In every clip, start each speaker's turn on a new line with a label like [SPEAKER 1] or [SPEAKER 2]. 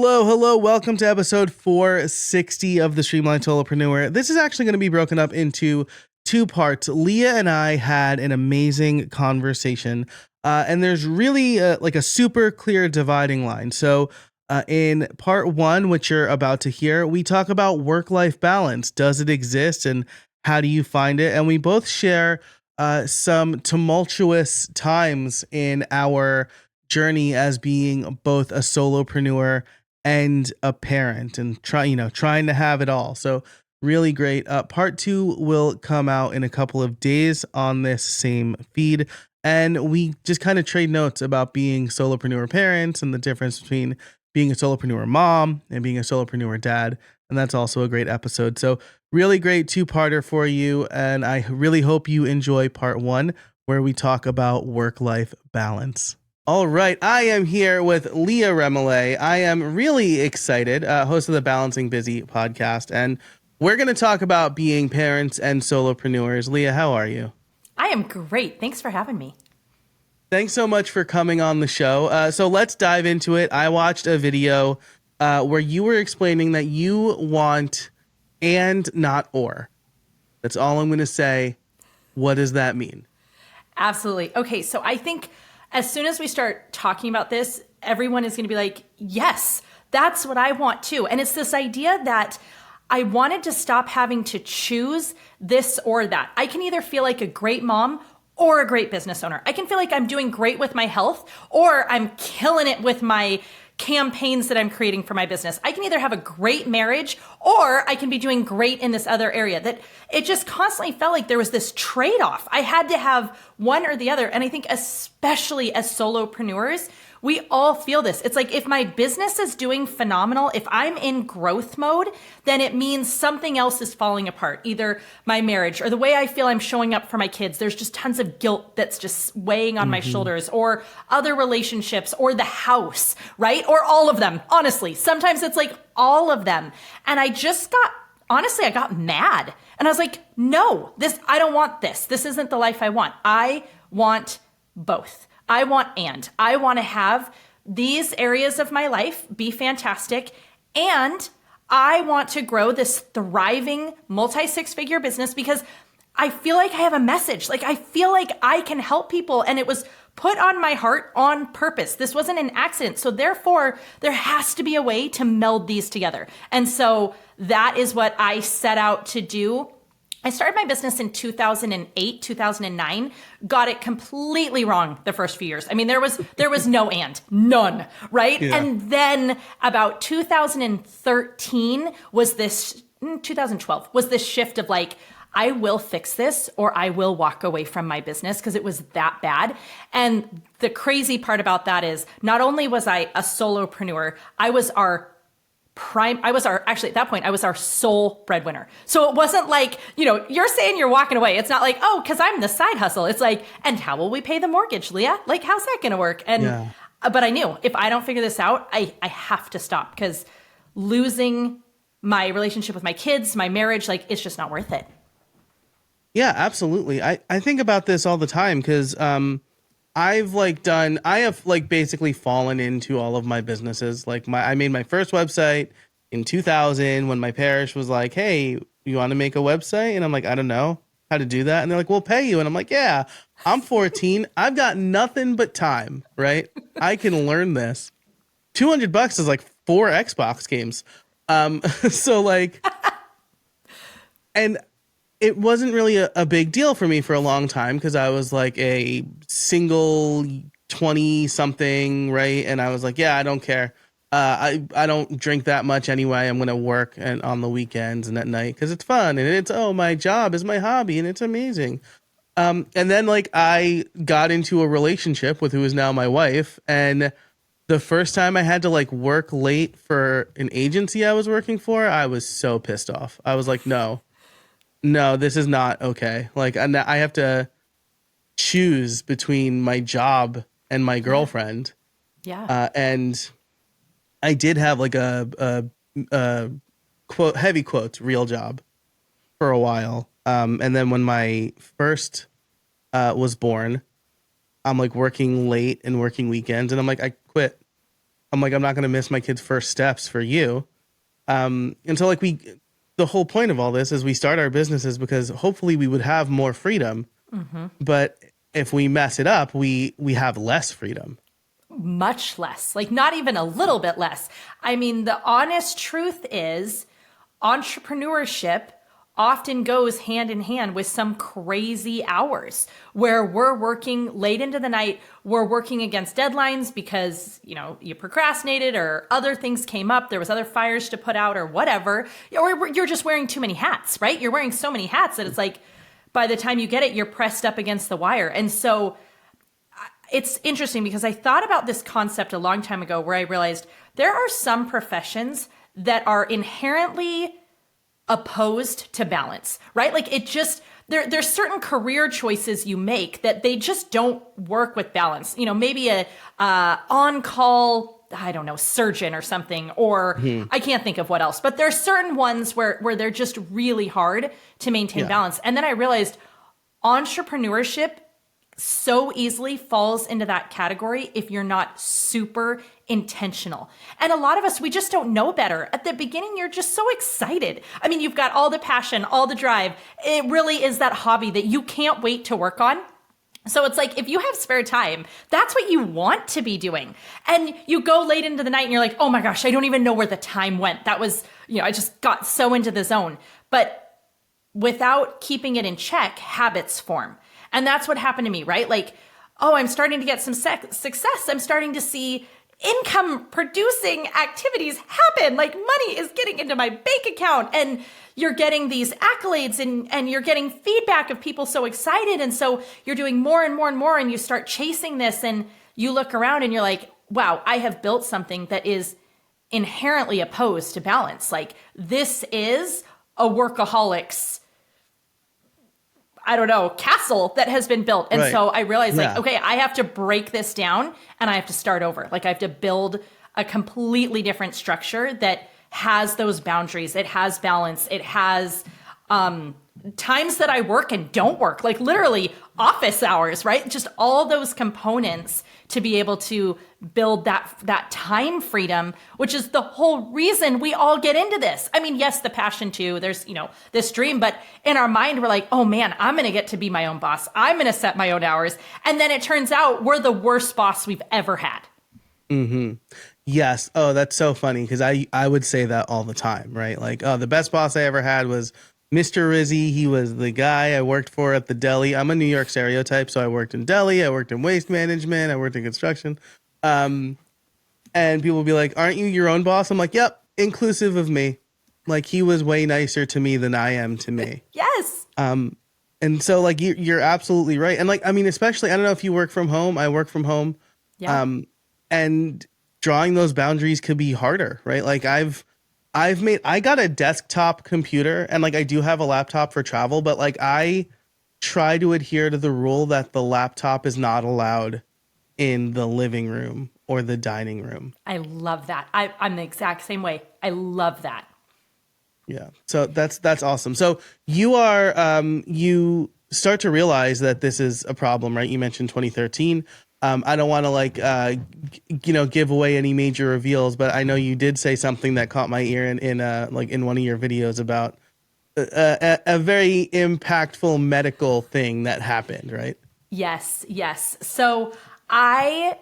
[SPEAKER 1] Hello, hello. Welcome to episode 460 of the Streamlined Solopreneur. This is actually going to be broken up into two parts. Leah and I had an amazing conversation, and there's really like a super clear dividing line. So in part one, which you're about to hear, we talk about work-life balance. Does it exist, and how do you find it? And we both share some tumultuous times in our journey as being both a solopreneur and a parent, and trying to have it all. So really great. Part two will come out in a couple of days on this same feed, and we just kind of trade notes about being solopreneur parents and the difference between being a solopreneur mom and being a solopreneur dad. And that's also a great episode. So really great two-parter for you, and I really hope you enjoy part one, where we talk about work-life balance. All right, I am here with Leah Remillet. I am really excited, host of the Balancing Busy podcast, and we're going to talk about being parents and solopreneurs. Leah, how are you?
[SPEAKER 2] I am great. Thanks for having me.
[SPEAKER 1] Thanks so much for coming on the show. So let's dive into it. I watched a video where you were explaining that you want and not or. That's all I'm going to say. What does that mean?
[SPEAKER 2] Absolutely. Okay, so I think as soon as we start talking about this, everyone is going to be like, yes, that's what I want too. And it's this idea that I wanted to stop having to choose this or that. I can either feel like a great mom or a great business owner. I can feel like I'm doing great with my health, or I'm killing it with my campaigns that I'm creating for my business. I can either have a great marriage, or I can be doing great in this other area. That it just constantly felt like there was this trade-off. I had to have one or the other. And I think especially as solopreneurs, we all feel this. It's like, if my business is doing phenomenal, if I'm in growth mode, then it means something else is falling apart. Either my marriage or the way I feel I'm showing up for my kids. There's just tons of guilt that's just weighing on my shoulders, or other relationships, or the house, right? Or all of them. Honestly, sometimes it's like all of them. And I got mad. And I was like, no, I don't want this. This isn't the life I want. I want both. I want to have these areas of my life be fantastic. And I want to grow this thriving multi-six-figure business because I feel like I have a message. Like, I feel like I can help people, and it was put on my heart on purpose. This wasn't an accident. So therefore, there has to be a way to meld these together. And so that is what I set out to do. I started my business in 2008, 2009, got it completely wrong the first few years. I mean, there was none, right? Yeah. And then about 2013 was this, 2012 was this shift of like, I will fix this, or I will walk away from my business, because it was that bad. And the crazy part about that is, not only was I a solopreneur, I was our sole breadwinner. So it wasn't like, you're saying you're walking away. It's not like, oh, because I'm the side hustle. It's like, and how will we pay the mortgage, Leah? Like, how's that going to work? And, yeah. But I knew if I don't figure this out, I have to stop, because losing my relationship with my kids, my marriage, like, it's just not worth it.
[SPEAKER 1] Yeah, absolutely. I think about this all the time, because I have basically fallen into all of my businesses. Like, I made my first website in 2000 when my parish was like, hey, you want to make a website? And I'm like, I don't know how to do that. And they're like, we'll pay you. And I'm like, yeah, I'm 14. I've got nothing but time, right? I can learn this. $200 is like 4 Xbox games. So like, and it wasn't really a big deal for me for a long time, because I was like a single 20-something, right? And I was like, yeah, I don't care. I don't drink that much anyway. I'm going to work on the weekends and at night because it's fun. And my job is my hobby and it's amazing. And then like I got into a relationship with who is now my wife. And the first time I had to like work late for an agency I was working for, I was so pissed off. I was like, no, this is not okay. Like, I have to choose between my job and my girlfriend.
[SPEAKER 2] Yeah.
[SPEAKER 1] And I did have like a quote, heavy quotes, real job for a while. And then when my first was born, I'm like working late and working weekends, and I'm like, I quit. I'm like, I'm not going to miss my kid's first steps for you. And so like the whole point of all this is we start our businesses because hopefully we would have more freedom. But if we mess it up, we have less freedom.
[SPEAKER 2] Much less, like not even a little bit less. I mean, the honest truth is entrepreneurship often goes hand in hand with some crazy hours where we're working late into the night. We're working against deadlines because, you procrastinated or other things came up. There was other fires to put out or whatever. Or you're just wearing too many hats, right? You're wearing so many hats that it's like, by the time you get it, you're pressed up against the wire. And so it's interesting because I thought about this concept a long time ago where I realized there are some professions that are inherently opposed to balance, right? Like it just, there's certain career choices you make that they just don't work with balance. Maybe a on-call, I don't know, surgeon or something, or I can't think of what else, but there's certain ones where they're just really hard to maintain balance. And then I realized entrepreneurship so easily falls into that category if you're not super intentional. And a lot of us, we just don't know better. At the beginning, you're just so excited. I mean, you've got all the passion, all the drive. It really is that hobby that you can't wait to work on. So it's like, if you have spare time, that's what you want to be doing. And you go late into the night and you're like, oh my gosh, I don't even know where the time went. That was, I just got so into the zone. But without keeping it in check, habits form. And that's what happened to me, right? Like, oh, I'm starting to get some success. I'm starting to see income producing activities happen. Like money is getting into my bank account and you're getting these accolades and you're getting feedback of people so excited. And so you're doing more and more and more and you start chasing this and you look around and you're like, wow, I have built something that is inherently opposed to balance. Like this is a workaholic's, I don't know, castle that has been built. And so I realized like, okay, I have to break this down and I have to start over. Like I have to build a completely different structure that has those boundaries. It has balance. It has times that I work and don't work, like literally office hours, right? Just all those components to be able to build that time freedom, which is the whole reason we all get into this. I mean, yes, the passion too, there's, this dream, but in our mind, we're like, oh man, I'm going to get to be my own boss. I'm going to set my own hours. And then it turns out we're the worst boss we've ever had.
[SPEAKER 1] Mm-hmm. Yes. Oh, that's so funny. Cause I would say that all the time, right? Like, oh, the best boss I ever had was Mr. Rizzy. He was the guy I worked for at the deli. I'm a New York stereotype. So I worked in deli, I worked in waste management, I worked in construction. And people will be like, aren't you your own boss? I'm like, yep, inclusive of me. Like he was way nicer to me than I am to me.
[SPEAKER 2] Yes.
[SPEAKER 1] And so like you're absolutely right. And like, I mean, especially, I don't know if you work from home, I work from home. Yeah. And drawing those boundaries could be harder, right? Like I got a desktop computer and like I do have a laptop for travel, but like I try to adhere to the rule that the laptop is not allowed in the living room or the dining room.
[SPEAKER 2] I love that. I'm the exact same way. I love that.
[SPEAKER 1] Yeah. So that's awesome. So you are, you start to realize that this is a problem, right? You mentioned 2013. I don't want to like, give away any major reveals, but I know you did say something that caught my ear in one of your videos about a very impactful medical thing that happened, right?
[SPEAKER 2] Yes. So I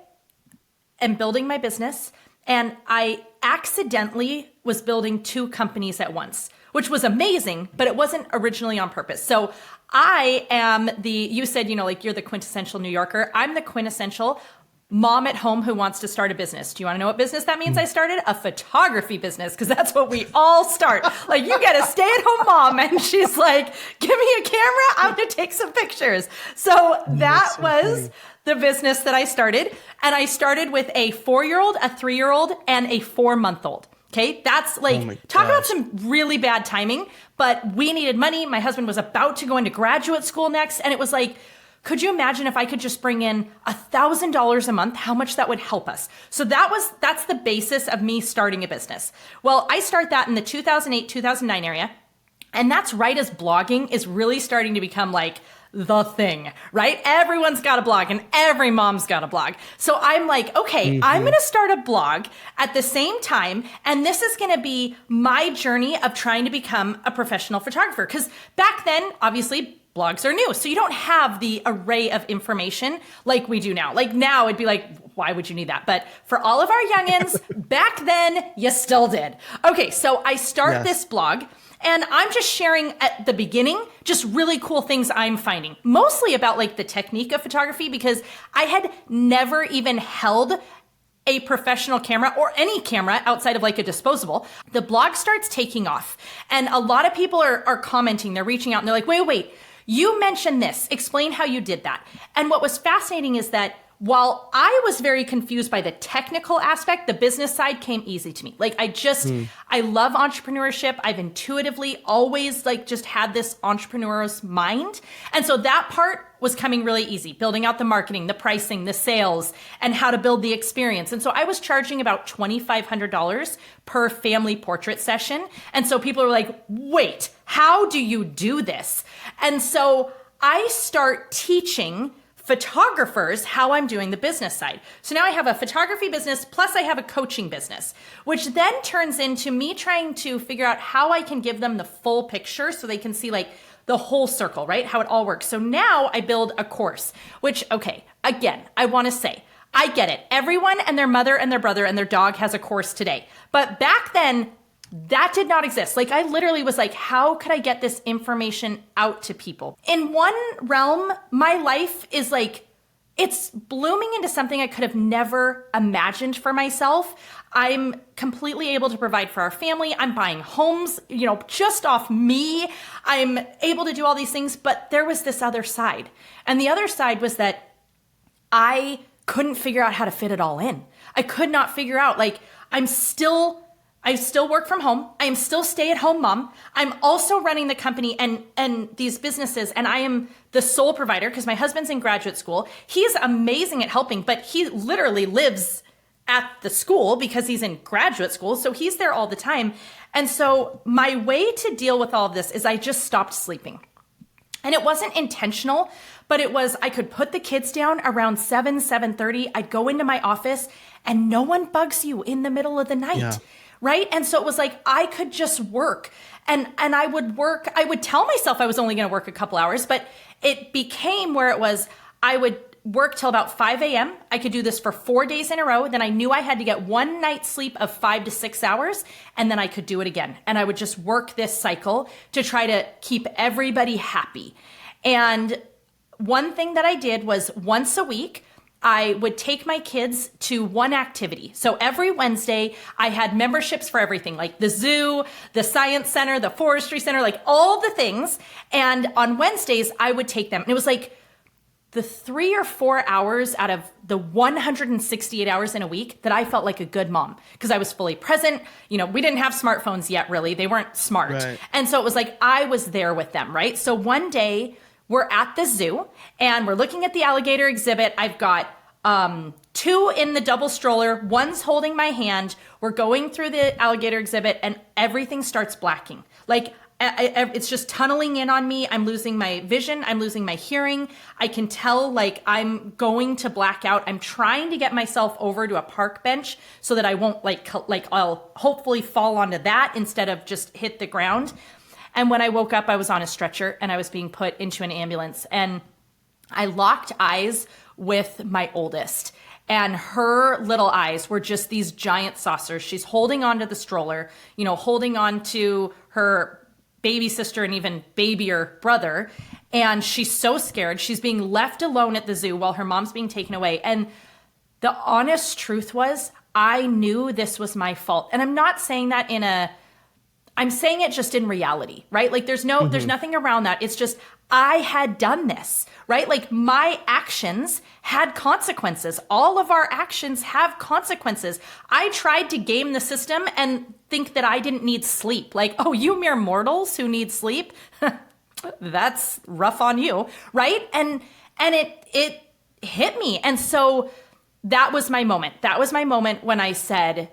[SPEAKER 2] am building my business and I accidentally was building two companies at once, which was amazing, but it wasn't originally on purpose. So I am you said, like you're the quintessential New Yorker. I'm the quintessential mom at home who wants to start a business. Do you want to know what business that means? I started a photography business because that's what we all start. Like you get a stay-at-home mom and she's like, give me a camera. I'm going to take some pictures. So that was the business that I started. And I started with a 4-year-old, a 3-year-old, and a 4-month-old. Okay, that's like, talk about some really bad timing, but we needed money. My husband was about to go into graduate school next. And it was like, could you imagine if I could just bring in $1,000 a month, how much that would help us? So that's the basis of me starting a business. Well, I start that in the 2008, 2009 area. And that's right as blogging is really starting to become like the thing, right? Everyone's got a blog and every mom's got a blog. So I'm like, okay, I'm going to start a blog at the same time. And this is going to be my journey of trying to become a professional photographer. Because back then, obviously, blogs are new. So you don't have the array of information like we do now. Like now it'd be like, why would you need that? But for all of our youngins, back then, you still did. Okay, so I start this blog. And I'm just sharing at the beginning, just really cool things I'm finding, mostly about like the technique of photography, because I had never even held a professional camera or any camera outside of like a disposable. The blog starts taking off and a lot of people are commenting, they're reaching out and they're like, wait, you mentioned this, explain how you did that. And what was fascinating is that while I was very confused by the technical aspect, the business side came easy to me. Like I love entrepreneurship. I've intuitively always like just had this entrepreneur's mind. And so that part was coming really easy, building out the marketing, the pricing, the sales, and how to build the experience. And so I was charging about $2,500 per family portrait session. And so people were like, wait, how do you do this? And so I start teaching photographers how I'm doing the business side. So now I have a photography business, plus I have a coaching business, which then turns into me trying to figure out how I can give them the full picture so they can see like the whole circle, right? How it all works. So now I build a course, which, okay, again, I want to say, I get it. Everyone and their mother and their brother and their dog has a course today. But back then, that did not exist. Like I literally was like, how could I get this information out to people? In one realm, my life is like, it's blooming into something I could have never imagined for myself. I'm completely able to provide for our family. I'm buying homes, just off me. I'm able to do all these things, but there was this other side. And the other side was that I couldn't figure out how to fit it all in. I could not figure out, like, I still work from home. I am still stay-at-home mom. I'm also running the company and these businesses, and I am the sole provider because my husband's in graduate school. He's amazing at helping, but he literally lives at the school because he's in graduate school, so he's there all the time. And so my way to deal with all of this is I just stopped sleeping. And it wasn't intentional, but it was, I could put the kids down around 7:30. I'd go into my office and no one bugs you in the middle of the night. Yeah. Right? And so it was like, I could just work and I would work. I would tell myself I was only going to work a couple hours, but it became where it was, I would work till about 5 a.m. I could do this for 4 days in a row. Then I knew I had to get one night's sleep of 5 to 6 hours, and then I could do it again. And I would just work this cycle to try to keep everybody happy. And one thing that I did was once a week, I would take my kids to one activity. So every Wednesday, I had memberships for everything, like the zoo, the science center, the forestry center, like all the things. And on Wednesdays, I would take them. And it was like the 3 or 4 hours out of the 168 hours in a week that I felt like a good mom because I was fully present. We didn't have smartphones yet, really. They weren't smart. Right. And so it was like I was there with them, right? So one day, we're at the zoo and we're looking at the alligator exhibit. I've got 2 in the double stroller. One's holding my hand. We're going through the alligator exhibit and everything starts blacking. Like it's just tunneling in on me. I'm losing my vision. I'm losing my hearing. I can tell like I'm going to black out. I'm trying to get myself over to a park bench so that I won't like I'll hopefully fall onto that instead of just hit the ground. And when I woke up, I was on a stretcher and I was being put into an ambulance. And I locked eyes with my oldest. And her little eyes were just these giant saucers. She's holding onto the stroller, holding on to her baby sister and even babyer brother. And she's so scared. She's being left alone at the zoo while her mom's being taken away. And the honest truth was, I knew this was my fault. And I'm not saying that I'm saying it just in reality, right? Like there's nothing around that. It's just, I had done this, right? Like my actions had consequences. All of our actions have consequences. I tried to game the system and think that I didn't need sleep. Like, oh, you mere mortals who need sleep? That's rough on you, right? And it hit me. And so that was my moment. That was my moment when I said,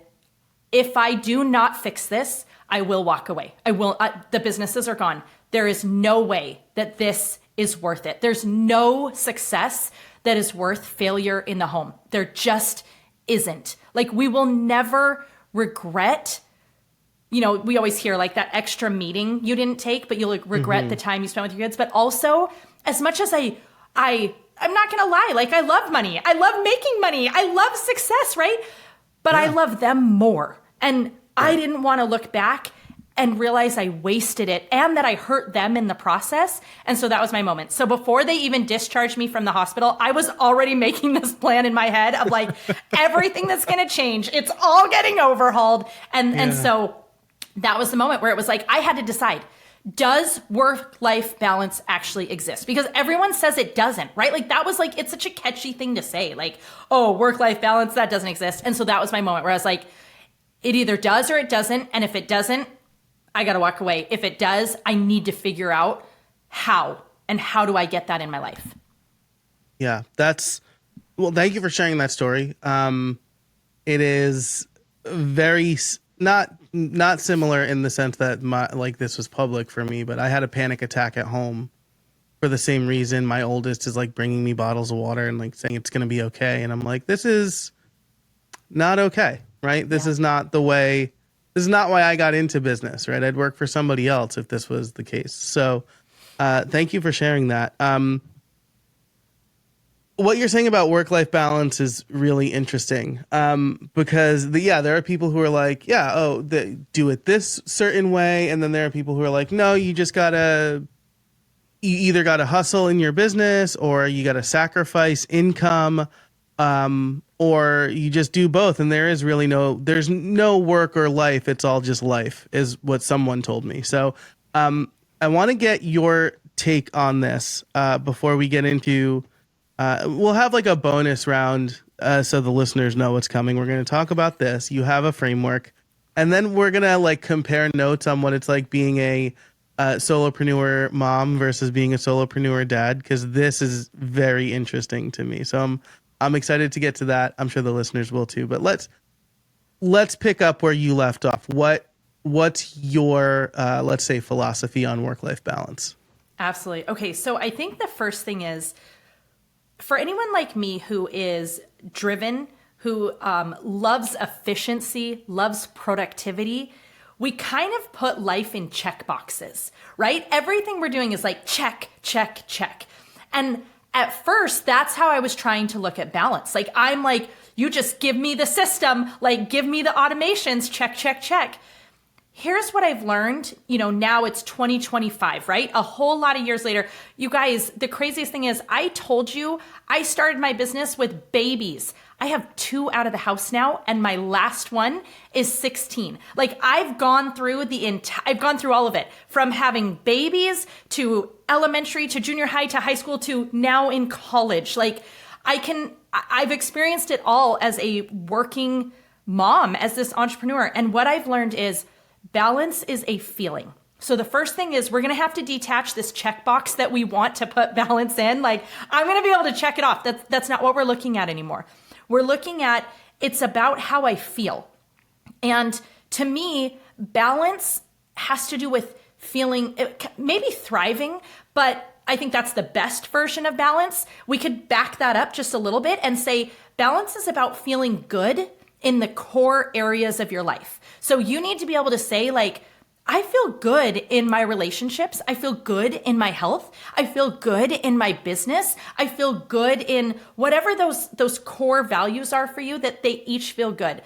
[SPEAKER 2] if I do not fix this, I will walk away. The businesses are gone. There is no way that this is worth it. There's no success that is worth failure in the home. There just isn't. Like, we will never regret, we always hear like that extra meeting you didn't take, but you'll like regret the time you spent with your kids. But also, as much as I'm not going to lie, like, I love money. I love making money. I love success, right? But I love them more. And I didn't want to look back and realize I wasted it and that I hurt them in the process. And so that was my moment. So before they even discharged me from the hospital, I was already making this plan in my head of like everything that's going to change. It's all getting overhauled. And so that was the moment where it was like, I had to decide, does work-life balance actually exist? Because everyone says it doesn't, right? Like, that was like, it's such a catchy thing to say, like, oh, work-life balance, that doesn't exist. And so that was my moment where I was like, it either does or it doesn't. And if it doesn't, I got to walk away. If it does, I need to figure out how do I get that in my life?
[SPEAKER 1] Yeah, well, thank you for sharing that story. It is very not similar in the sense that this was public for me, but I had a panic attack at home for the same reason. My oldest is like bringing me bottles of water and like saying it's going to be okay. And I'm like, this is not okay, right? This is not the way. This is not why I got into business, right? I'd work for somebody else if this was the case. So thank you for sharing that. What you're saying about work-life balance is really interesting because there are people who are like, do it this certain way. And then there are people who are like, no, you either got to hustle in your business or you got to sacrifice income. Or you just do both, and there's no work or life. It's all just life, is what someone told me. So I want to get your take on this before we get into. We'll have like a bonus round so the listeners know what's coming. We're going to talk about this. You have a framework, and then we're gonna like compare notes on what it's like being a solopreneur mom versus being a solopreneur dad, because this is very interesting to me. So I'm excited to get to that. I'm sure the listeners will too. But let's pick up where you left off. What's your let's say philosophy on work-life balance?
[SPEAKER 2] Absolutely. Okay, so I think the first thing is, for anyone like me who is driven, who loves efficiency, loves productivity, we kind of put life in check boxes, right? Everything we're doing is like check, check, check. And at first, that's how I was trying to look at balance. Like, I'm like, you just give me the system, like give me the automations, check, check, check. Here's what I've learned, now it's 2025, right? A whole lot of years later. You guys, the craziest thing is, I told you I started my business with babies. I have 2 out of the house now, and my last one is 16. Like, I've gone through all of it, from having babies to elementary to junior high to high school to now in college. Like, I've experienced it all as a working mom, as this entrepreneur. And what I've learned is balance is a feeling. So the first thing is, we're going to have to detach this checkbox that we want to put balance in. Like, I'm going to be able to check it off. That's not what we're looking at anymore. We're looking at, it's about how I feel. And to me, balance has to do with feeling, maybe thriving, but I think that's the best version of balance. We could back that up just a little bit and say balance is about feeling good in the core areas of your life. So you need to be able to say, like, I feel good in my relationships. I feel good in my health. I feel good in my business. I feel good in whatever those core values are for you, that they each feel good.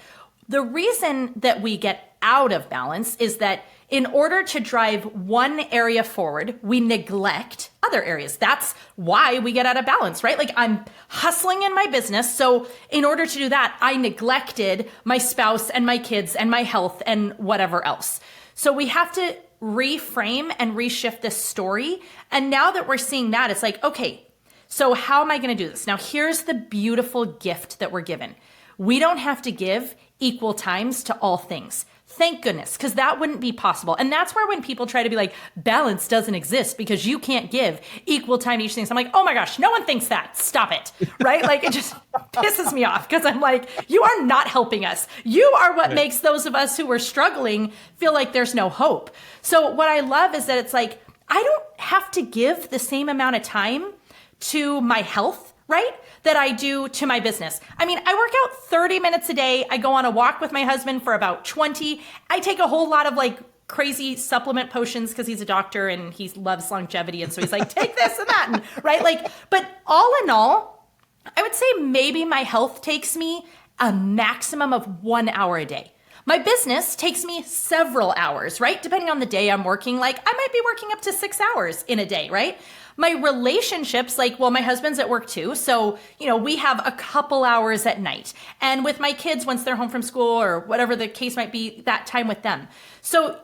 [SPEAKER 2] The reason that we get out of balance is that in order to drive one area forward, we neglect other areas. That's why we get out of balance, right? Like, I'm hustling in my business. So in order to do that, I neglected my spouse and my kids and my health and whatever else. So we have to reframe and reshift this story. And now that we're seeing that, it's like, okay, so how am I going to do this? Now, here's the beautiful gift that we're given. We don't have to give equal times to all things. Thank goodness, because that wouldn't be possible. And that's where, when people try to be like, balance doesn't exist because you can't give equal time to each thing. So I'm like, oh my gosh, no one thinks that. Stop it. Right? Like, it just pisses me off, because I'm like, you are not helping us. You are what makes those of us who are struggling feel like there's no hope. So what I love is that it's like, I don't have to give the same amount of time to my health, right, that I do to my business. I mean, I work out 30 minutes a day. I go on a walk with my husband for about 20. I take a whole lot of like crazy supplement potions because he's a doctor and he loves longevity. And so he's like, take this and that, and, right? Like, but all in all, I would say maybe my health takes me a maximum of 1 hour a day. My business takes me several hours, right? Depending on the day I'm working, like I might be working up to 6 hours in a day, right? My relationships, like, well, my husband's at work too. So, we have a couple hours at night. And with my kids, once they're home from school or whatever the case might be, that time with them. So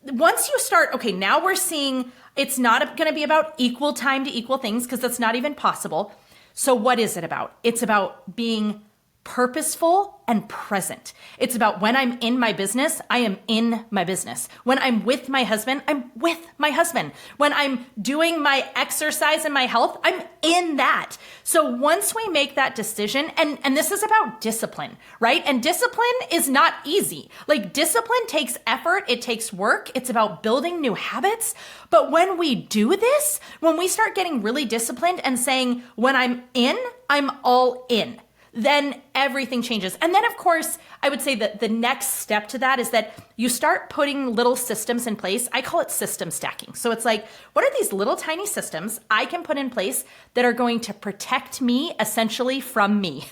[SPEAKER 2] once you start, okay, now we're seeing it's not going to be about equal time to equal things because that's not even possible. So what is it about? It's about being purposeful and present. It's about when I'm in my business, I am in my business. When I'm with my husband, I'm with my husband. When I'm doing my exercise and my health, I'm in that. So once we make that decision, and this is about discipline, right? And discipline is not easy. Like discipline takes effort, it takes work, it's about building new habits. But when we do this, when we start getting really disciplined and saying, when I'm in, I'm all in, then everything changes. And then, of course, I would say that the next step to that is that you start putting little systems in place. I call it system stacking. So it's like, what are these little tiny systems I can put in place that are going to protect me essentially from me?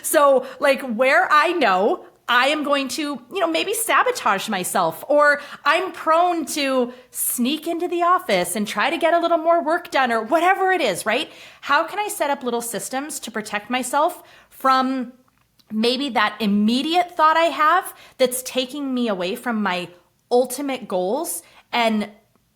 [SPEAKER 2] So like where I know I am going to, maybe sabotage myself, or I'm prone to sneak into the office and try to get a little more work done, or whatever it is, right? How can I set up little systems to protect myself from maybe that immediate thought I have that's taking me away from my ultimate goals and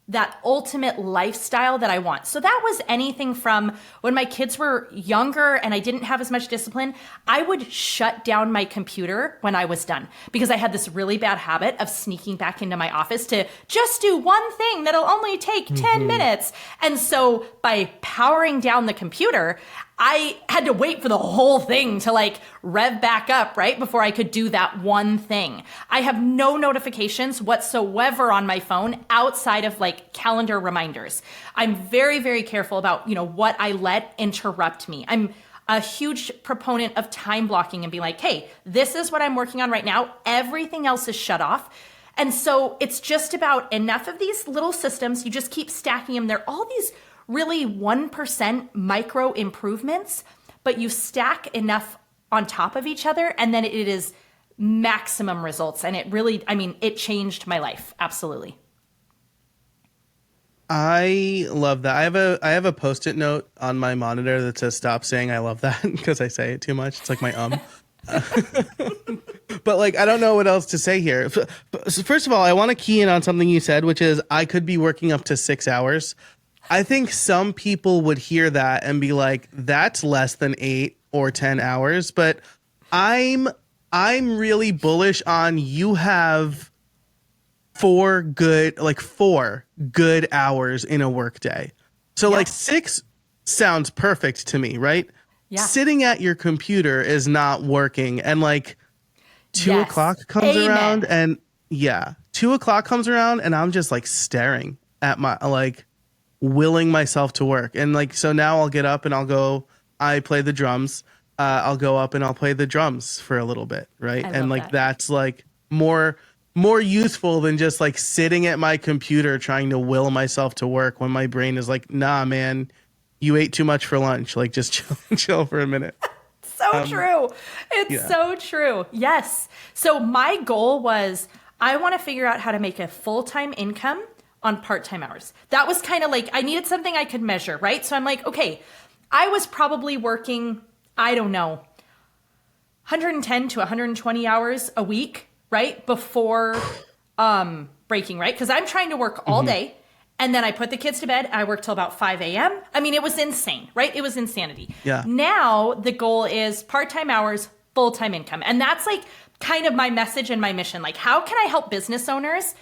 [SPEAKER 2] that ultimate lifestyle that I want? So that was anything from when my kids were younger and I didn't have as much discipline, I would shut down my computer when I was done because I had this really bad habit of sneaking back into my office to just do one thing that'll only take 10 minutes. And so by powering down the computer, I had to wait for the whole thing to like rev back up, right? Before I could do that one thing. I have no notifications whatsoever on my phone outside of like calendar reminders. I'm very, very careful about, what I let interrupt me. I'm a huge proponent of time blocking and be like, hey, this is what I'm working on right now. Everything else is shut off. And so it's just about enough of these little systems. You just keep stacking them. They're all these really 1% micro improvements, but you stack enough on top of each other and then it is maximum results. And it really, it changed my life. Absolutely.
[SPEAKER 1] I love that. I have a Post-it note on my monitor that says stop saying I love that because I say it too much. It's like my But like, I don't know what else to say here. So first of all, I want to key in on something you said, which is I could be working up to 6 hours. I think some people would hear that and be like, that's less than 8 or 10 hours. But I'm really bullish on you have 4 good hours in a workday. So like 6 sounds perfect to me, right? Yeah. Sitting at your computer is not working. And like 2 o'clock comes around and 2 o'clock comes around and I'm just like staring at my willing myself to work. And like, so now I'll get up and I play the drums. I'll go up and I'll play the drums for a little bit. Right. And like, that's like more useful than just like sitting at my computer trying to will myself to work when my brain is like, nah, man, you ate too much for lunch. Like just chill for a minute.
[SPEAKER 2] So true. It's so true. Yes. So my goal was I want to figure out how to make a full-time income on part-time hours. That was kind of like, I needed something I could measure, right? So I'm like, okay, I was probably working, I don't know, 110 to 120 hours a week, right? Before breaking, right? Because I'm trying to work all day. And then I put the kids to bed. I worked till about 5 a.m. It was insane, right? It was insanity. Yeah. Now the goal is part-time hours, full-time income. And that's like kind of my message and my mission. Like, how can I help business owners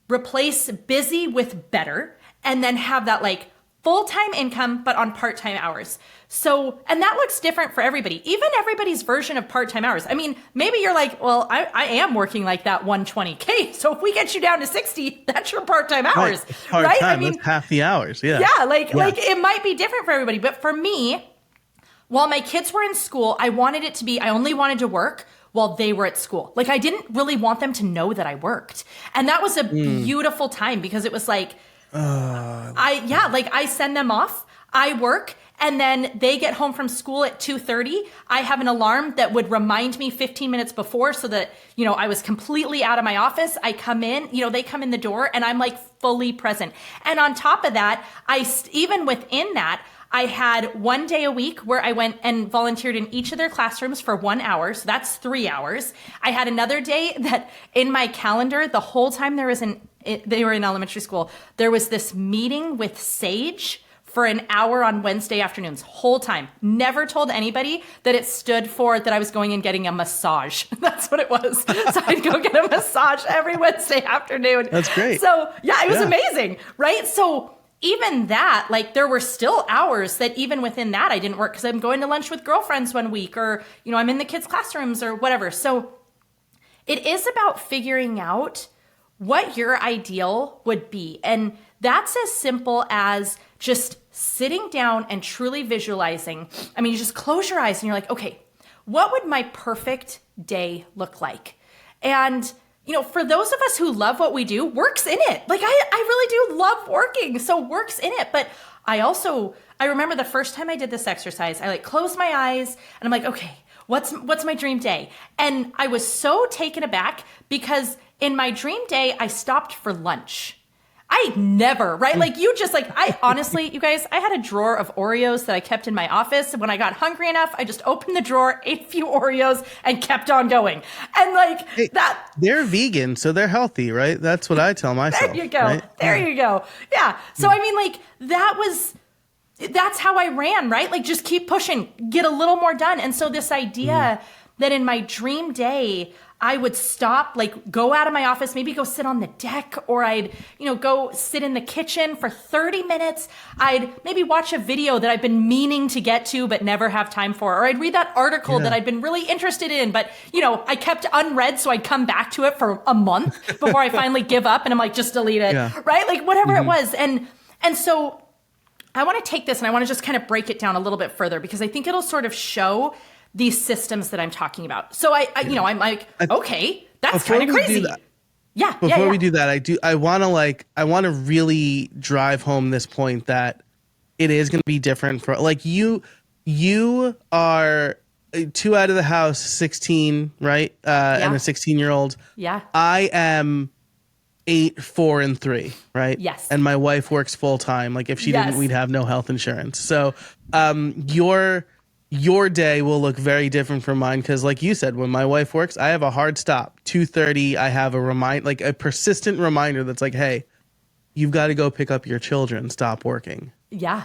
[SPEAKER 2] replace busy with better and then have that like full-time income, but on part-time hours. So, and that looks different for everybody, even everybody's version of part-time hours. I mean, maybe you're like, well, I am working like that 120K. So if we get you down to 60, that's your part-time hours, right?
[SPEAKER 1] I mean, that's half the hours. Yeah.
[SPEAKER 2] Yeah. Like it might be different for everybody. But for me, while my kids were in school, I wanted it to be, I only wanted to work while they were at school. Like I didn't really want them to know that I worked. And that was a beautiful time because it was like, I send them off, I work, and then they get home from school at 2:30. I have an alarm that would remind me 15 minutes before so that, I was completely out of my office. I come in, they come in the door and I'm like fully present. And on top of that, even within that, I had 1 day a week where I went and volunteered in each of their classrooms for 1 hour. So that's 3 hours. I had another day that in my calendar, the whole time they were in elementary school, there was this meeting with Sage for an hour on Wednesday afternoons, whole time. Never told anybody that it stood for that I was going and getting a massage. That's what it was. So I'd go get a massage every Wednesday afternoon.
[SPEAKER 1] That's great.
[SPEAKER 2] So yeah, it was amazing, right? So even that, like there were still hours that even within that I didn't work because I'm going to lunch with girlfriends one week or, I'm in the kids' classrooms or whatever. So it is about figuring out what your ideal would be. And that's as simple as just sitting down and truly visualizing. I mean, you just close your eyes and you're like, okay, what would my perfect day look like? And for those of us who love what we do, work's in it. Like I really do love working. So work's in it. But I remember the first time I did this exercise, I closed my eyes and I'm like, okay, what's my dream day? And I was so taken aback because in my dream day, I stopped for lunch. I never, right? I honestly, you guys, I had a drawer of Oreos that I kept in my office. And when I got hungry enough, I just opened the drawer, ate a few Oreos and kept on going. And
[SPEAKER 1] they're vegan, so they're healthy, right? That's what I tell myself.
[SPEAKER 2] There you go.
[SPEAKER 1] Right?
[SPEAKER 2] There you go. Yeah. So, I mean, that's how I ran, right? Just keep pushing, get a little more done. And so this idea that in my dream day, I would stop, go out of my office, maybe go sit on the deck, or I'd, go sit in the kitchen for 30 minutes. I'd maybe watch a video that I've been meaning to get to, but never have time for. Or I'd read that article that I'd been really interested in, but, I kept unread. So I'd come back to it for a month before I finally give up. And I'm like, just delete it, right? Whatever it was. And so I want to take this and I want to just kind of break it down a little bit further because I think it'll sort of show these systems that I'm talking about. So I'm like, okay, that's kind of crazy. Before
[SPEAKER 1] we do that, I want to really drive home this point that it is going to be different for you are 2 out of the house, 16, right? And a 16-year-old. Yeah. I am 8, 4, and 3, right?
[SPEAKER 2] Yes.
[SPEAKER 1] And my wife works full time. If she didn't, we'd have no health insurance. So, your day will look very different from mine because, like you said, when my wife works, I have a hard stop. 2:30, I have a persistent reminder that's like, hey, you've got to go pick up your children. Stop working.
[SPEAKER 2] Yeah.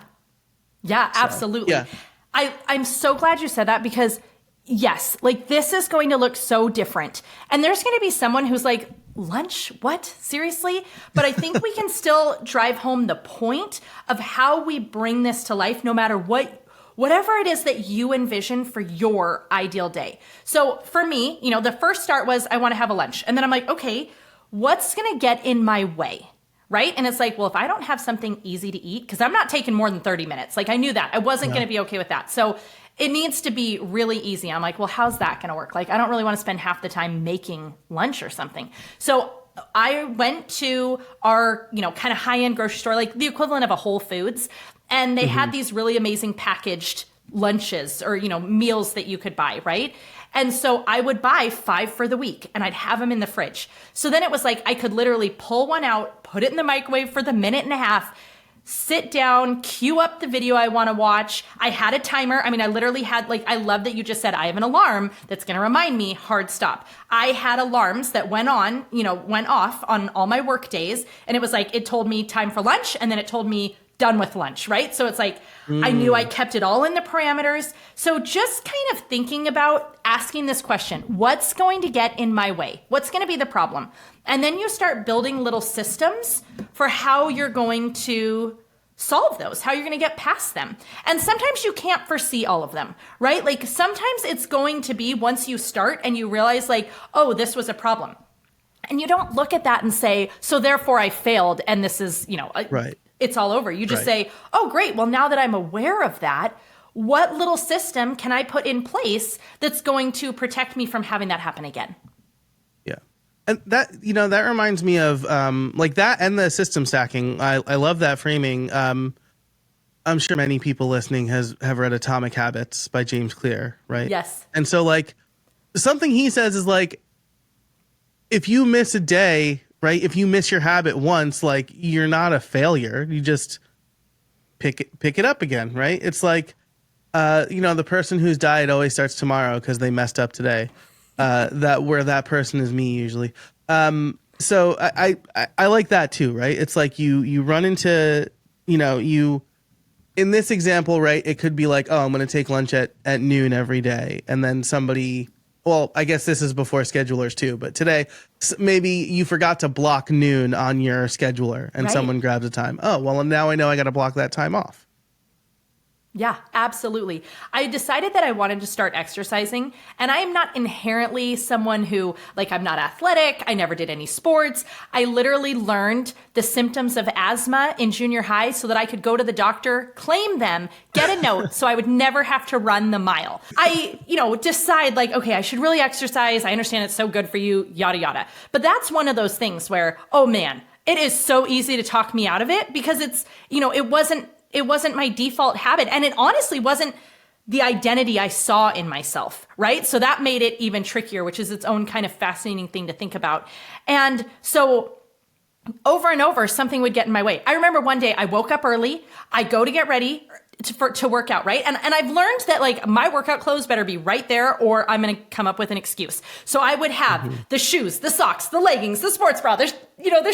[SPEAKER 2] Yeah, absolutely.
[SPEAKER 1] Yeah.
[SPEAKER 2] I'm so glad you said that because, yes, this is going to look so different. And there's going to be someone who's like, lunch? What? Seriously? But I think we can still drive home the point of how we bring this to life no matter whatever it is that you envision for your ideal day. So for me, the first start was I want to have a lunch. And then I'm like, okay, what's going to get in my way? Right? And it's like, well, if I don't have something easy to eat, because I'm not taking more than 30 minutes. I knew that. I wasn't going to be okay with that. So it needs to be really easy. I'm like, well, how's that going to work? I don't really want to spend half the time making lunch or something. So I went to our, kind of high-end grocery store, the equivalent of a Whole Foods. And they had these really amazing packaged lunches or, meals that you could buy, right? And so I would buy 5 for the week and I'd have them in the fridge. So then it was I could literally pull one out, put it in the microwave for the minute and a half, sit down, queue up the video I want to watch. I had a timer. I mean, I literally had I love that you just said I have an alarm that's going to remind me hard stop. I had alarms that went off on all my work days. And it was it told me time for lunch. And then it told me done with lunch, right? So it's I knew I kept it all in the parameters. So just kind of thinking about asking this question, what's going to get in my way? What's going to be the problem? And then you start building little systems for how you're going to solve those, how you're going to get past them. And sometimes you can't foresee all of them, right? Like sometimes it's going to be once you start and you realize like, oh, this was a problem. And you don't look at that and say, so therefore I failed and this is,
[SPEAKER 1] Right.
[SPEAKER 2] It's all over. You just say, oh, great. Well, now that I'm aware of that, what little system can I put in place that's going to protect me from having that happen again?
[SPEAKER 1] Yeah. And that, that reminds me of like that and the system stacking. I love that framing. I'm sure many people listening have read Atomic Habits by James Clear, right?
[SPEAKER 2] Yes.
[SPEAKER 1] And so like something he says is like, if you miss a day, right? If you miss your habit once, like you're not a failure. You just pick it up again, right? It's like, the person whose diet always starts tomorrow because they messed up today. That person is me usually. So I like that too, right? It's like you run into, you in this example, right? It could be like, oh, I'm going to take lunch at noon every day, and then somebody. Well, I guess this is before schedulers too, but today maybe you forgot to block noon on your scheduler and someone grabs a time. Oh, well, now I know I got to block that time off.
[SPEAKER 2] Yeah, absolutely. I decided that I wanted to start exercising, and I am not inherently someone who, like, I'm not athletic. I never did any sports. I literally learned the symptoms of asthma in junior high so that I could go to the doctor, claim them, get a note so I would never have to run the mile. I, decide like, okay, I should really exercise. I understand it's so good for you, yada, yada. But that's one of those things where, oh man, it is so easy to talk me out of it because it's, it wasn't my default habit. And it honestly wasn't the identity I saw in myself, right? So that made it even trickier, which is its own kind of fascinating thing to think about. And so over and over, something would get in my way. I remember one day I woke up early, I go to get ready to work out, right? And I've learned that like my workout clothes better be right there or I'm going to come up with an excuse. So I would have the shoes, the socks, the leggings, the sports bra, the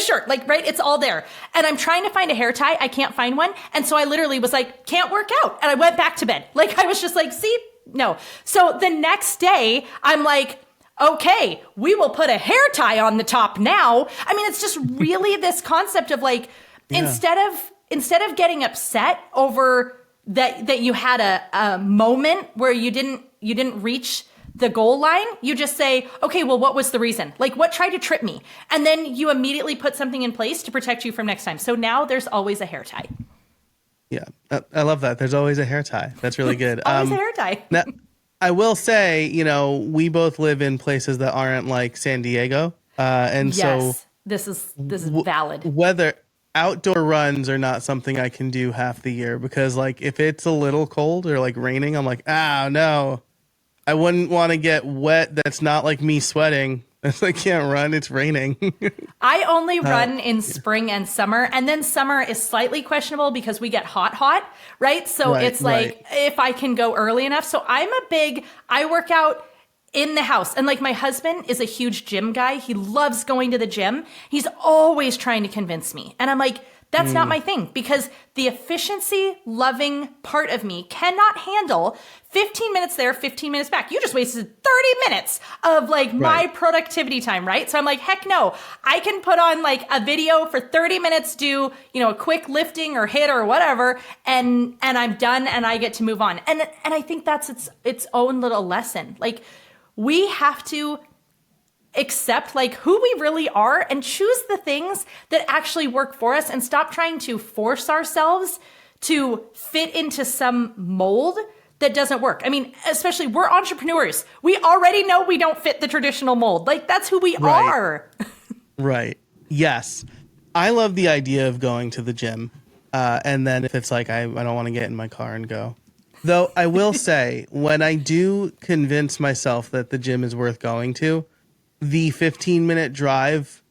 [SPEAKER 2] shirt, like, right? It's all there. And I'm trying to find a hair tie. I can't find one. And so I literally was like, can't work out. And I went back to bed. Like I was just like, see, no. So the next day I'm like, okay, we will put a hair tie on the top now. I mean, it's just really this concept of like, instead of getting upset over that you had a moment where you didn't reach the goal line, you just say, okay, well, what was the reason? Like what tried to trip me? And then you immediately put something in place to protect you from next time. So now there's always a hair tie.
[SPEAKER 1] Yeah, I love that. There's always a hair tie. That's really good.
[SPEAKER 2] Always a hair tie.
[SPEAKER 1] Now, I will say, we both live in places that aren't like San Diego. And
[SPEAKER 2] yes,
[SPEAKER 1] so
[SPEAKER 2] this is valid.
[SPEAKER 1] Whether outdoor runs are not something I can do half the year because like if it's a little cold or like raining, I'm like, oh no, I wouldn't want to get wet. That's not like me sweating. I can't run. It's raining.
[SPEAKER 2] I only run in spring and summer. And then summer is slightly questionable because we get hot, right? So it's like if I can go early enough. So I work out in the house. And like my husband is a huge gym guy. He loves going to the gym. He's always trying to convince me. And I'm like, that's not my thing because the efficiency loving part of me cannot handle 15 minutes there, 15 minutes back. You just wasted 30 minutes of like my productivity time, right? So I'm like, heck no, I can put on like a video for 30 minutes, do, a quick lifting or hit or whatever. And I'm done and I get to move on. And I think that's its own little lesson. Like we have to accept like who we really are and choose the things that actually work for us and stop trying to force ourselves to fit into some mold that doesn't work. I mean, especially we're entrepreneurs. We already know we don't fit the traditional mold. Like that's who we are.
[SPEAKER 1] Right. Yes. I love the idea of going to the gym. And then if it's like, I don't want to get in my car and go. Though I will say when I do convince myself that the gym is worth going to, the 15-minute drive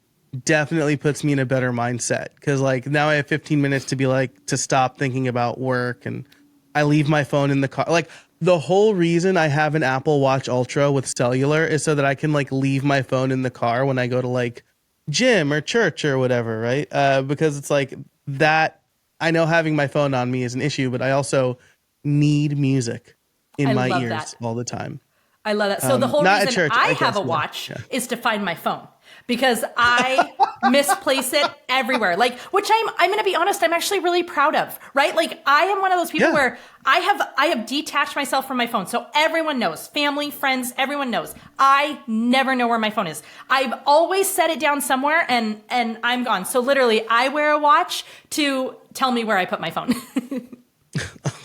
[SPEAKER 1] definitely puts me in a better mindset because like now I have 15 minutes to be like to stop thinking about work and I leave my phone in the car. Like the whole reason I have an Apple Watch Ultra with cellular is so that I can like leave my phone in the car when I go to like gym or church or whatever, right? Because it's like that I know having my phone on me is an issue, but I also need music in my ears all the time.
[SPEAKER 2] I love that. So the whole reason I have a watch is to find my phone because I misplace it everywhere. Like, which I'm going to be honest, I'm actually really proud of, right? Like, I am one of those people where I have detached myself from my phone. So everyone knows, family, friends, everyone knows. I never know where my phone is. I've always set it down somewhere and I'm gone. So literally I wear a watch to tell me where I put my phone.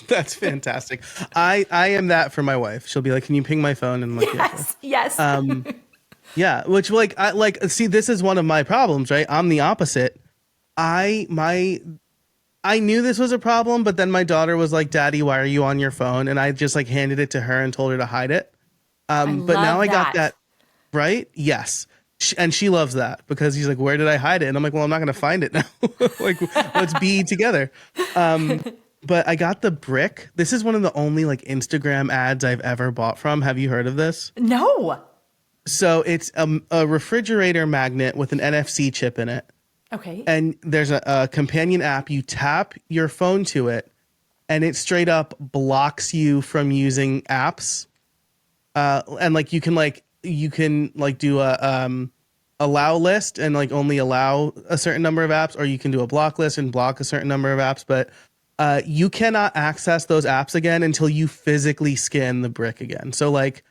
[SPEAKER 1] That's fantastic. I am that for my wife. She'll be like, "Can you ping my phone?" And I'm like,
[SPEAKER 2] yes.
[SPEAKER 1] yeah, which see, this is one of my problems, right? I'm the opposite. I knew this was a problem, but then my daughter was like, "Daddy, why are you on your phone?" And I just like handed it to her and told her to hide it. But now I got that right. Yes. And she loves that because he's like, "Where did I hide it?" And I'm like, "Well, I'm not going to find it now. Like, let's be together." But I got the brick. This is one of the only like Instagram ads I've ever bought from. Have you heard of this?
[SPEAKER 2] No.
[SPEAKER 1] So it's a refrigerator magnet with an NFC chip in it.
[SPEAKER 2] Okay.
[SPEAKER 1] And there's a companion app. You tap your phone to it and it straight up blocks you from using apps. And like you can do a allow list and like only allow a certain number of apps, or you can do a block list and block a certain number of apps. But you cannot access those apps again until you physically scan the brick again. So like,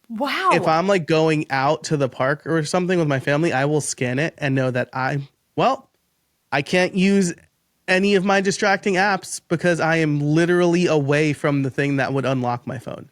[SPEAKER 2] wow.
[SPEAKER 1] If I'm like going out to the park or something with my family, I will scan it and know that I can't use any of my distracting apps because I am literally away from the thing that would unlock my phone.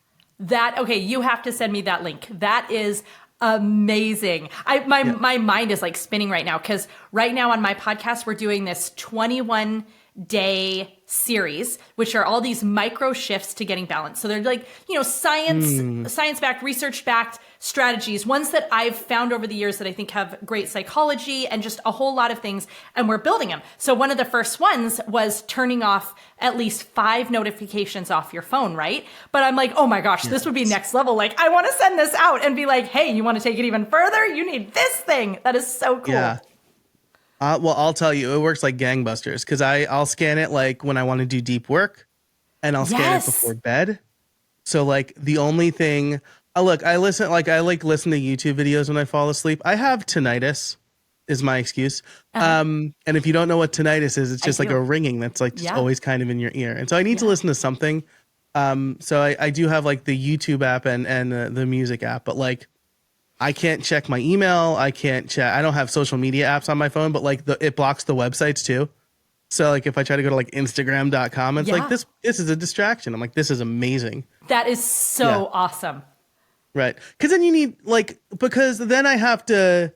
[SPEAKER 2] Okay, you have to send me that link. That is amazing. My mind is like spinning right now because right now on my podcast, we're doing this 21-day series, which are all these micro shifts to getting balance. So they're like, science-backed, research-backed strategies, ones that I've found over the years that I think have great psychology and just a whole lot of things. And we're building them. So one of the first ones was turning off at least 5 notifications off your phone, right? But I'm like, oh my gosh, this would be next level. Like, I want to send this out and be like, hey, you want to take it even further? You need this thing. That is so cool.
[SPEAKER 1] Yeah. Well, I'll tell you, it works like gangbusters because I'll scan it like when I want to do deep work and I'll scan it before bed. So like the only thing, I listen to YouTube videos when I fall asleep. I have tinnitus is my excuse. And if you don't know what tinnitus is, it's just like a ringing that's like just always kind of in your ear. And so I need to listen to something. So I do have like the YouTube app and the music app, but like, I can't check my email. I don't have social media apps on my phone, but like it blocks the websites too. So like if I try to go to like Instagram.com, it's like this is a distraction. I'm like, this is amazing.
[SPEAKER 2] That is so awesome.
[SPEAKER 1] Right. Because then you need because then I have to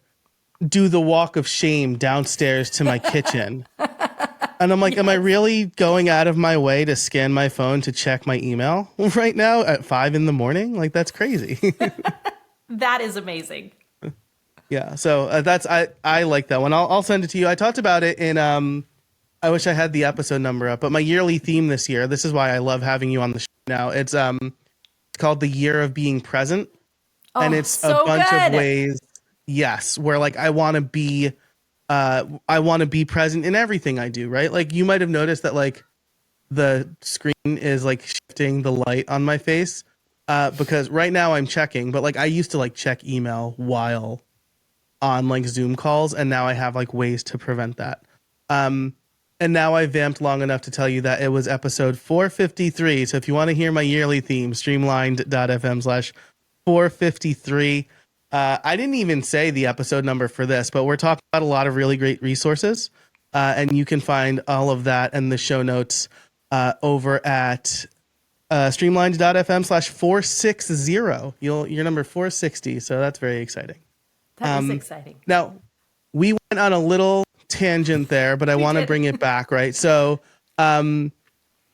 [SPEAKER 1] do the walk of shame downstairs to my kitchen. And I'm like, am I really going out of my way to scan my phone to check my email right now at 5 a.m? Like, that's crazy.
[SPEAKER 2] That is amazing.
[SPEAKER 1] Yeah. So I like that one. I'll send it to you. I talked about it in, I wish I had the episode number up, but my yearly theme this year, this is why I love having you on the show now. It's called the Year of Being Present. And it's so a bunch of ways. Yes. Where like, I want to be present in everything I do. Right. Like you might've noticed that like the screen is like shifting the light on my face. Because right now I'm checking, but like I used to like check email while on like Zoom calls, and now I have like ways to prevent that. And now I vamped long enough to tell you that it was episode 453. So if you want to hear my yearly theme, streamlined.fm/453. I didn't even say the episode number for this, but we're talking about a lot of really great resources. And you can find all of that and the show notes over at streamlined.fm/460. You're number 460, so that's very exciting.
[SPEAKER 2] That is exciting.
[SPEAKER 1] Now, we went on a little tangent there, but I want to bring it back, right? So,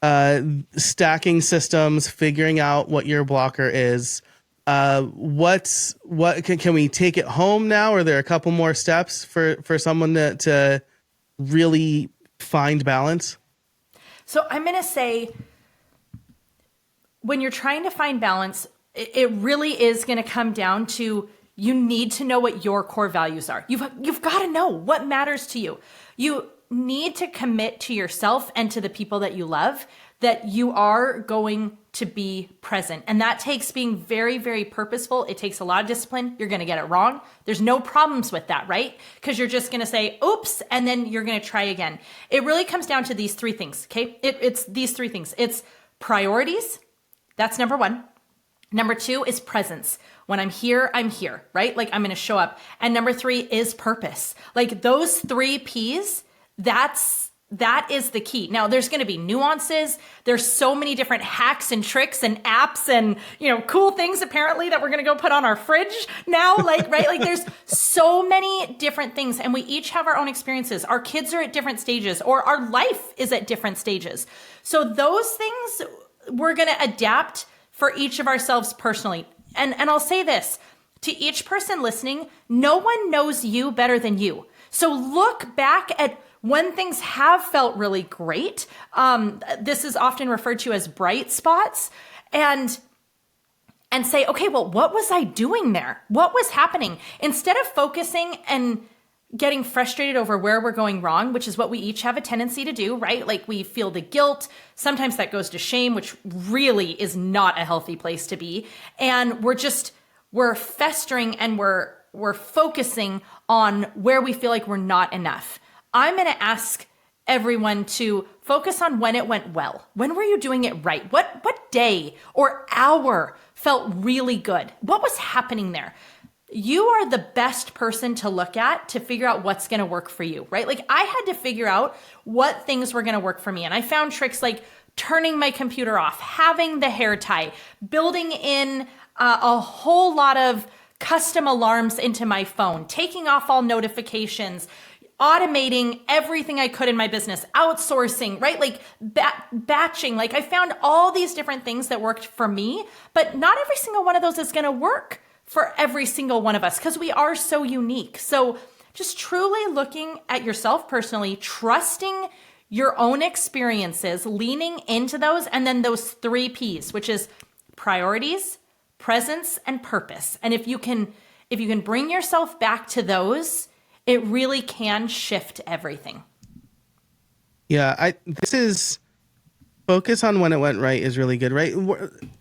[SPEAKER 1] stacking systems, figuring out what your blocker is. Can we take it home now? Or are there a couple more steps for someone to really find balance?
[SPEAKER 2] So I'm going to say, when you're trying to find balance, it really is going to come down to, you need to know what your core values are. You've got to know what matters to you. You need to commit to yourself and to the people that you love that you are going to be present. And that takes being very, very purposeful. It takes a lot of discipline. You're going to get it wrong. There's no problems with that, right? Because you're just going to say, oops, and then you're going to try again. It really comes down to these three things, okay? It's these three things. It's priorities. That's number one. Number two is presence. When I'm here, right? Like I'm going to show up. And number three is purpose. Like those three P's, that is the key. Now there's going to be nuances. There's so many different hacks and tricks and apps and, cool things apparently that we're going to go put on our fridge now. Like, right? Like there's so many different things and we each have our own experiences. Our kids are at different stages or our life is at different stages. So those things we're going to adapt for each of ourselves personally. And I'll say this to each person listening, no one knows you better than you. So look back at when things have felt really great. This is often referred to as bright spots and say, okay, well, what was I doing there? What was happening? Instead of focusing and getting frustrated over where we're going wrong, which is what we each have a tendency to do, right? Like we feel the guilt. Sometimes that goes to shame, which really is not a healthy place to be. And we're festering and we're focusing on where we feel like we're not enough. I'm going to ask everyone to focus on when it went well. When were you doing it right? What day or hour felt really good? What was happening there? You are the best person to look at to figure out what's going to work for you, right? Like I had to figure out what things were going to work for me. And I found tricks like turning my computer off, having the hair tie, building in a whole lot of custom alarms into my phone, taking off all notifications, automating everything I could in my business, outsourcing, right? Like batching. Like I found all these different things that worked for me, but not every single one of those is going to work for every single one of us because we are so unique. So just truly looking at yourself personally, trusting your own experiences, leaning into those, and then those three P's, which is priorities, presence, and purpose. And if you can bring yourself back to those, it really can shift everything.
[SPEAKER 1] Yeah, this is focus on when it went right is really good, right?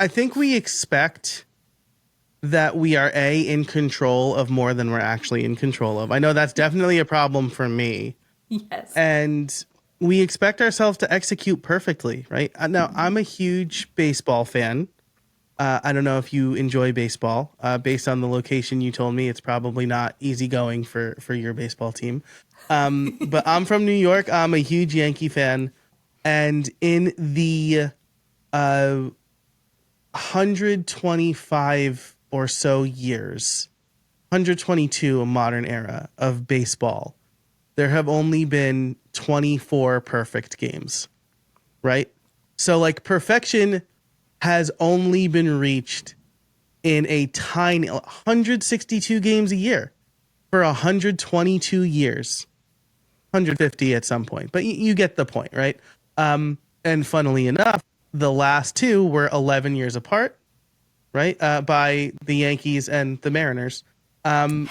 [SPEAKER 1] I think we expect that we are in control of more than we're actually in control of. I know that's definitely a problem for me.
[SPEAKER 2] Yes.
[SPEAKER 1] And we expect ourselves to execute perfectly, right? Now, I'm a huge baseball fan. I don't know if you enjoy baseball. Based on the location you told me, it's probably not easygoing for your baseball team. But I'm from New York. I'm a huge Yankee fan. And in the 125 or so years, 122 a modern era of baseball, there have only been 24 perfect games, right? So like perfection has only been reached in a tiny 162 games a year for 122 years, 150 at some point, but you get the point, right? And funnily enough, the last two were 11 years apart, right? By the Yankees and the Mariners.
[SPEAKER 2] Let's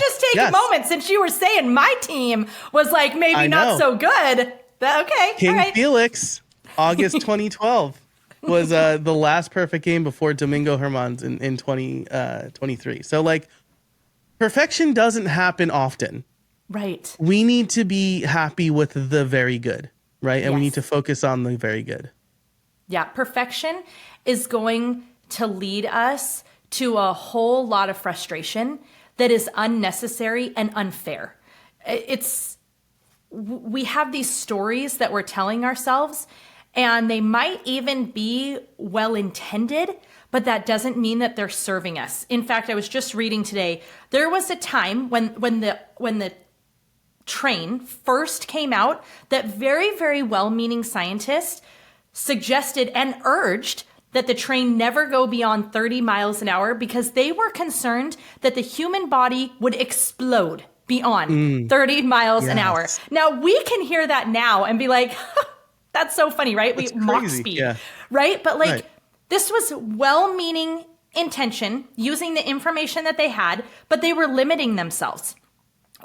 [SPEAKER 2] just take a moment since you were saying my team was like maybe not so good. Okay,
[SPEAKER 1] King
[SPEAKER 2] all right.
[SPEAKER 1] Felix, August 2012 was the last perfect game before Domingo Germán's in 2023. So like perfection doesn't happen often.
[SPEAKER 2] Right.
[SPEAKER 1] We need to be happy with the very good, right? And we
[SPEAKER 2] Yes.
[SPEAKER 1] need to focus on the very good.
[SPEAKER 2] Yeah, perfection is going to lead us to a whole lot of frustration that is unnecessary and unfair. We have these stories that we're telling ourselves, and they might even be well-intended, but that doesn't mean that they're serving us. In fact, I was just reading today, there was a time when the train first came out that very, very well-meaning scientists suggested and urged that the train never go beyond 30 miles an hour because they were concerned that the human body would explode beyond 30 miles an hour. Now, we can hear that now and be like, that's so funny, right?
[SPEAKER 1] That's
[SPEAKER 2] Mach
[SPEAKER 1] crazy.
[SPEAKER 2] speed,
[SPEAKER 1] Yeah.
[SPEAKER 2] right? But like, this was well-meaning intention, using the information that they had, but they were limiting themselves.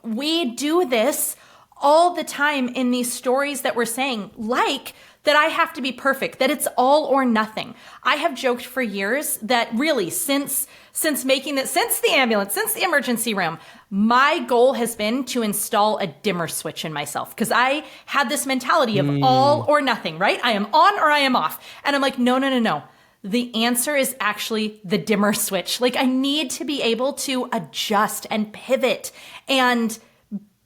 [SPEAKER 2] We do this all the time in these stories that we're saying, like that I have to be perfect, that it's all or nothing. I have joked for years that really since the ambulance, since the emergency room, my goal has been to install a dimmer switch in myself, because I had this mentality of all or nothing, right? I am on or I am off. And I'm like, no, no, no, no. The answer is actually the dimmer switch. Like, I need to be able to adjust and pivot and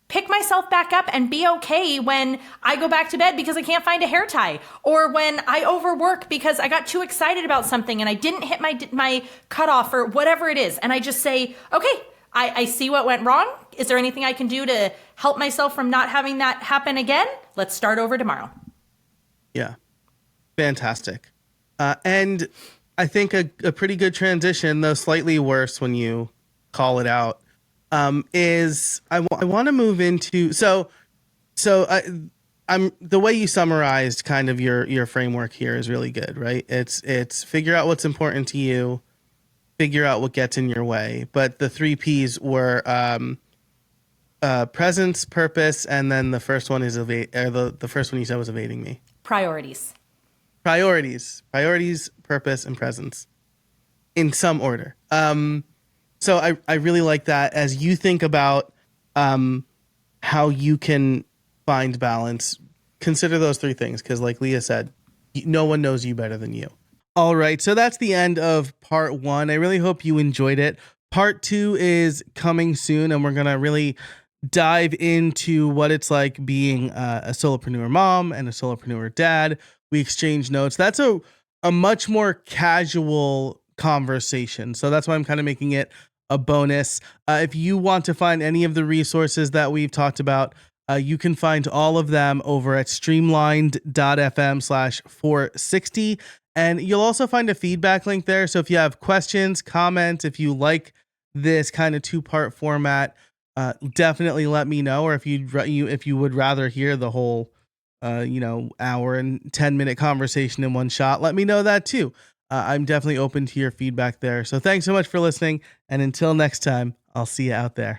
[SPEAKER 2] pick myself back up and be okay when I go back to bed because I can't find a hair tie, or when I overwork because I got too excited about something and I didn't hit my cutoff or whatever it is. And I just say, okay, I see what went wrong. Is there anything I can do to help myself from not having that happen again? Let's start over tomorrow.
[SPEAKER 1] Yeah. Fantastic. And I think a pretty good transition, though slightly worse when you call it out, is I want to move into I'm the way you summarized kind of your framework here is really good, right? It's figure out what's important to you, figure out what gets in your way. But the 3 P's were presence, purpose, and then the first one is the first one you said was evading me.
[SPEAKER 2] Priorities,
[SPEAKER 1] purpose, and presence in some order. So I really like that as you think about how you can find balance. Consider those 3 things, because like Leah said, no one knows you better than you. All right, so that's the end of part 1. I really hope you enjoyed it. Part 2 is coming soon, and we're going to really dive into what it's like being a solopreneur mom and a solopreneur dad. We exchange notes. That's a much more casual conversation. So that's why I'm kind of making it a bonus. If you want to find any of the resources that we've talked about, you can find all of them over at streamlined.fm/460. And you'll also find a feedback link there. So if you have questions, comments, if you like this kind of 2-part format, definitely let me know. Or if you would rather hear the whole hour and 10-minute conversation in one shot, let me know that too. I'm definitely open to your feedback there. So thanks so much for listening. And until next time, I'll see you out there.